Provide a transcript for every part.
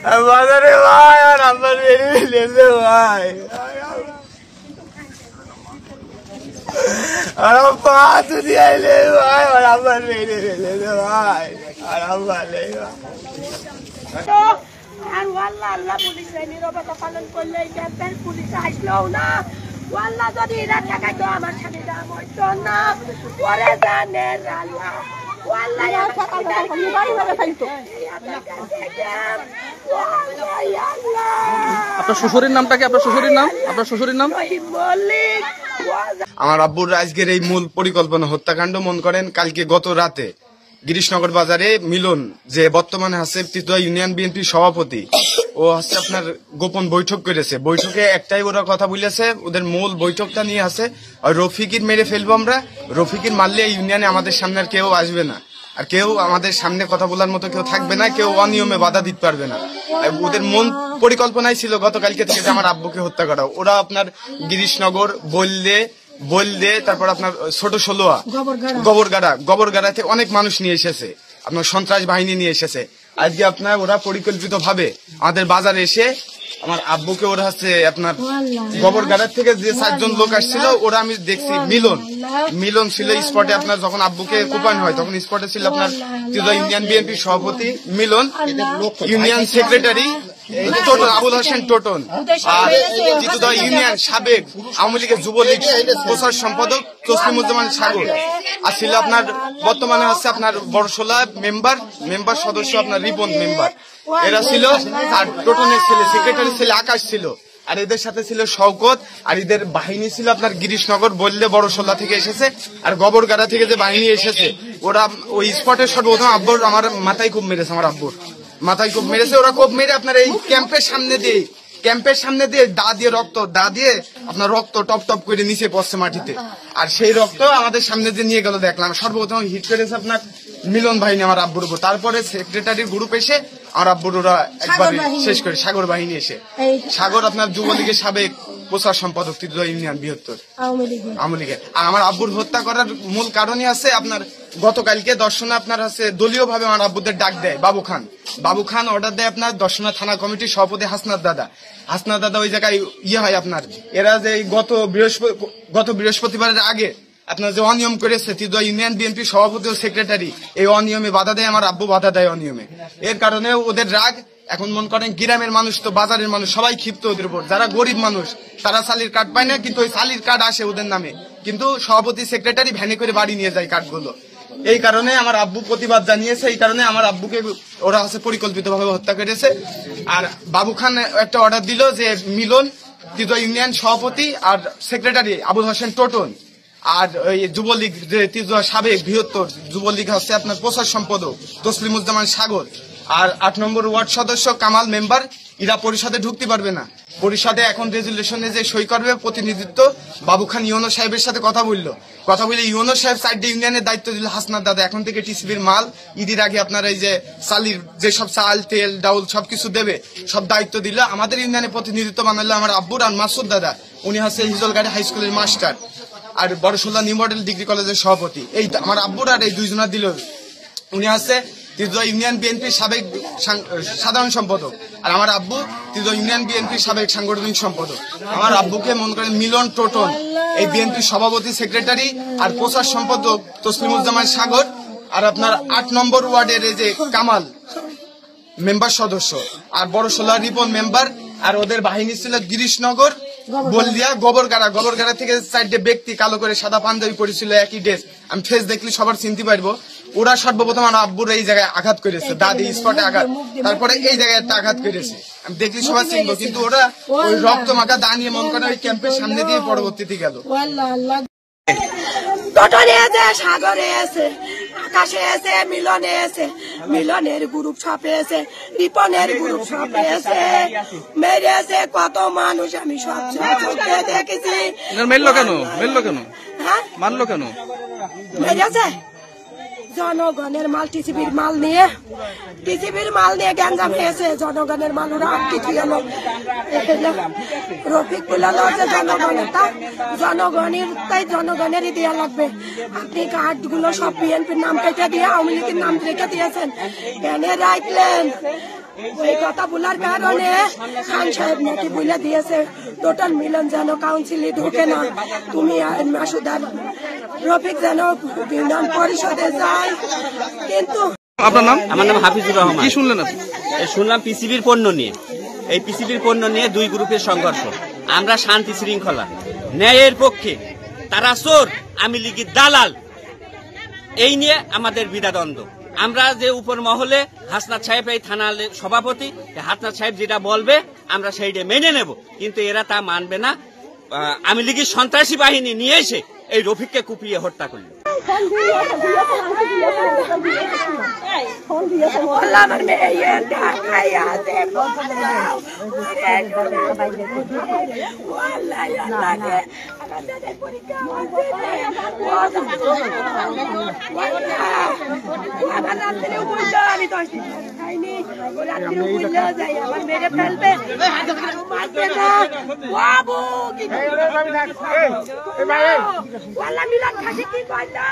বাজারে ভাই আর আমার বেরিয়ে ভাই আর পা তুই আইলে ভাই আর আমার বেরিয়ে ভাই আর আমার আর ওয়াল্লাহ আল্লাহ পুলিশ নীরবতা পালন করলে ক্যাম্পের পুলিশ আসলেও না ওয়াল্লাহ যদি এরা ঠেকাই তো আমার সাথে দাম হইতো না পরে জানেন আল্লাহ ওয়াল্লাহ আপনার শ্বশুরের নামটা কি? আপনার শ্বশুরের নাম? আপনার শ্বশুরের নাম? আমার আব্বুর আজকের এই মূল পরিকল্পনা হত্যাকাণ্ড মন করেন কালকে গত রাতে গিরিশনগর বাজারে মিলন যে বর্তমানে আছে তিতুয়া ইউনিয়ন বিএনপির সভাপতি ও হচ্ছে আপনার গোপন বৈঠক করেছে। বৈঠকে একটাই ওরা কথা বলেছে, ওদের মূল বৈঠকটা নিয়ে আছে রফিকির মেরে ফেলবো আমরা, রফিকির মারলে এই ইউনিয়নে আমাদের সামনে আর কেউ আসবে না, আর কেউ আমাদের সামনে কথা বলার মতো কেউ থাকবে না, কেউ অনিয়মে বাধা দিতে পারবে না। ওদের মূল পরিকল্পনাই ছিল গতকালকে থেকে আমার আব্বুকে হত্যা করা। ওরা আপনার গিরিশনগর বললে তারপর আপনার ছোট ষোলোয়া গবরগাড়া থেকে অনেক মানুষ নিয়ে এসেছে, আপনার সন্ত্রাস বাহিনী নিয়ে এসেছে। আজকে আপনার ওরা পরিকল্পিত ভাবে আমাদের বাজারে এসে আমার আব্বুকে ওরা হচ্ছে আপনার গবরগাড়ার থেকে যে 4 জন লোক আসছিল ওরা আমি দেখছি মিলন ছিল স্পটে। আপনার যখন আব্বুকে কোপানো হয় তখন স্পটে ছিল আপনার ইউনিয়ন বিএনপির সভাপতি মিলন, ইউনিয়ন সেক্রেটারি আবুল হোসেন টোটন, আর ইউনিয়ন সাবেক আওয়ামী লীগের যুবলীগ প্রচার সম্পাদক তসলিমুজ্জামান সাগর, আর ছিল আপনার বর্তমানে হচ্ছে আপনার বড়শোলা মেম্বার সদস্য আপনার রিপন মেম্বার, এরা ছিল। আর টোটনের ছেলে সেক্রেটারি ছেলে আকাশ ছিল, আর এদের সাথে ছিল শওকত, আর এদের বাহিনী ছিল আপনার গিরিশনগর বললে বড়শোলা থেকে এসেছে, আর গবরগাড়া থেকে যে বাহিনী এসেছে ওরা ওই স্পটে সর্বপ্রথম আব্বুর আমার মাথায় খুব মেরেছে, আমার আব্বুর মাথায় খুব মেরেছে। ওরা খুব মেরে আপনার এই ক্যাম্পের সামনে দিয়ে দা দিয়ে আপনার রক্ত টপ টপ করে নিচে পড়ছে মাটিতে, আর সেই রক্ত আমাদের সামনে দিয়ে নিয়ে গেল। দেখলাম সর্বপ্রথম হিট করেছে আপনার মিলন বাহিনী আমার আব্বুর উপর, তারপরে সেক্রেটারির গ্রুপ এসে আমার আব্বুর ওরা একবার শেষ করে সাগর বাহিনী এসে। সাগর আপনার যুবলীগের সাবেক প্রচার সম্পাদক তিতুয়া ইউনিয়ন বৃহত্তর আওয়ামী লীগের। আর আমার আব্বুর হত্যা করার মূল কারণই আছে আপনার গতকালকে দর্শনা আপনার আছে দলীয় ভাবে আমার আব্বুদের ডাক দেয় বাবু খান অর্ডার দেয় আপনার দর্শনা থানা কমিটির সভাপতি হাসনাত দাদা ওই জায়গায় হয় আপনার। এরা যে গত বৃহস্পতিবারের আগে আপনার যে অনিয়ম করেছে তিতুয়া ইউনিয়ন বিএনপির সভাপতি ও সেক্রেটারি, এই অনিয়মে বাধা দেয় আমার আব্বু, বাধা দেয় অনিয়মে। এর কারণে ওদের রাগ এখন মন করেন গ্রামের মানুষ তো বাজারের মানুষ সবাই ক্ষিপ্ত ওদের উপর। যারা গরিব মানুষ তারা সালির কার্ড পায় না, কিন্তু ওই সালির কার্ড আসে ওদের নামে, কিন্তু সভাপতি সেক্রেটারি ভ্যানে করে বাড়ি নিয়ে যায় কার্ডগুলো। এই কারণে আমার আব্বু প্রতিবাদ জানিয়েছে, এই কারণে আমার আব্বুকে ওরা হচ্ছে পরিকল্পিত ভাবে হত্যা করেছে। আর বাবু খান একটা অর্ডার দিল যে মিলন তিতুয়া ইউনিয়ন সভাপতি আর সেক্রেটারি আবুল হোসেন টোটন, আর ওই যুবলীগ যে তিতুয়া সাবেক বৃহত্তর যুবলীগ হচ্ছে আপনার প্রচার সম্পাদক তসলিমুজ্জামান সাগর, আর 8 নম্বর ওয়ার্ড সদস্য কামাল মেম্বার, এরা পরিষদে ঢুকতে পারবে না। পরিষদে এখন রেজুলেশনে যে সই করবে প্রতিনিধিত্ব বাবু খান ইউনো সাহেবের সাথে কথা বললে ইউনো সাহেব 4টি ইউনিয়নের দায়িত্ব দিল হাসনাত দাদা। এখন থেকে টিসিবির মাল ঈদের আগে আপনার এই যে চালির যেসব চাল তেল ডাউল সবকিছু দেবে, সব দায়িত্ব দিল। আমাদের ইউনিয়নে প্রতিনিধিত্ব বানালো আমার আব্বুর আর মাসুদ দাদা, উনি হচ্ছে হিজলগাড়ি হাই স্কুলের মাস্টার, আর বড়শোলা নিউ মডেল ডিগ্রি কলেজের সভাপতি। এই আমার আব্বুর আর এই দুইজনা দিল, উনি হচ্ছে তিতুয়া ইউনিয়ন বিএনপির সাবেক সাধারণ সম্পাদক, আর আমার আব্বু তিতুয়া ইউনিয়ন বিএনপির সাবেক সাংগঠনিক সম্পাদক। আমার আব্বুকে মনে করেন মিলন টোটন এই বিএনপির সভাপতি সেক্রেটারি আর প্রচার সম্পাদক তসলিমুজ্জামান সাগর, আর আপনার 8 নম্বর ওয়ার্ডের এই যে কামাল মেম্বার সদস্য, আর বড়শোলা রিপন মেম্বার, আর ওদের বাহিনী ছিল গিরিশনগর বলদিয়া গবরগাড়া থেকে 4টে ব্যক্তি কালো করে সাদা পাঞ্জাবি পরেছিল, একই ড্রেস, আমি ফেস দেখলে সবার চিনতে পারবো। ওরা সর্বপ্রথম আমার আব্বুর এই জায়গায় আঘাত করেছে, দাদি স্পটে আঘাত, তারপরে এই জায়গায় একটা আঘাত করেছে, আমি দেখলি সবার চিনবো, কিন্তু ওরা ওই রক্ত মাখা দা নিয়ে মন করে ওই ক্যাম্পের সামনে দিয়ে পরবর্তীতে গেল। সাগরে আছে, আকাশে আছে, মিলনে আছে, মিলনের গ্রুপ সাপে আছে, রিপনের গ্রুপ সাপে আছে, মেরে আছে কত মানুষ, আমি সব চোখে দেখেছি। মারলো কেন হ্যাঁ মারলো কেন? মেরেছে জনগণের মাল, টিসিবির মাল নিয়ে গ্যাঞ্জাম হয়েছে, জনগণের মাল ওরা কিছু গেল। রফিক বলল যে জনগণেরই দেওয়া লাগবে, আপনি কার্ড গুলো সব বিএনপির নাম কেটে দিয়ে আওয়ামী লীগের নাম রেখে দিয়েছেন, কেন রাখলেন? ওই কথা বলার কারণে খান সাহেব নাকি বলে দিয়েছে টোটাল মিলন যেন কাউন্সিলে ঢুকে না, তুমি মাসুদ আর রফিক যেন ইউনিয়ন পরিষদে যায়। কিন্তু আপনার নাম? আমার নাম হাফিজুর রহমান। কি শুনলেন আপনি? শুনলাম পিসিবির পণ্য নিয়ে, এই পিসিবির পণ্য নিয়ে দুই গ্রুপের সংঘর্ষ। আমরা শান্তি শৃঙ্খলা ন্যায়ের পক্ষে, তারা চোর, আমি লীগের দালাল, এই নিয়ে আমাদের বিদাদ্বন্দ্ব। আমরা যে উপর মহলে হাসনাত সাহেব এই থানার সভাপতি, হাসনাত সাহেব যেটা বলবে আমরা সেইটা মেনে নেব, কিন্তু এরা তা মানবে না। আমি লীগের সন্ত্রাসী বাহিনী নিয়ে এসে এই রফিককে কুপিয়ে হত্যা করল। আমার মেয়ে ঢাকায় আছে, আমার রাত্রে বললো আমি 10 দিন খাইনি, রাত্রে বললো যাই আমার মেরে ফেলবে, মারবে না বাবু। কি মিলান খাসি কি করলো?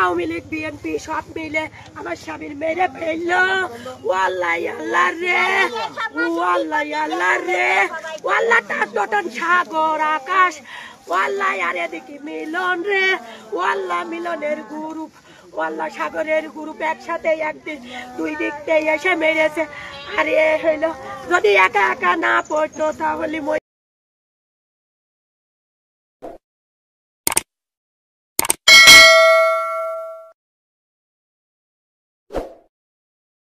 আওয়ামী লীগ বিএনপি সব মিলে আমার স্বামীর মেরে ফেললো। ওয়াল্লাহ আল্লাহ রে, ওয়াল্লাহ আল্লাহ রে, ওয়াল্লাহ তার দটন সাগর আকাশ, ওয়াল্লাহ আর এদিকে মিলন রে, ওয়াল্লাহ মিলনের গ্রুপ, ওয়াল্লাহ সাগরের গ্রুপ একসাথে একদিন দুই দিক থেকে এসে মেরেছে। আর এ হইলো যদি একা একা না পড়তো তাহলে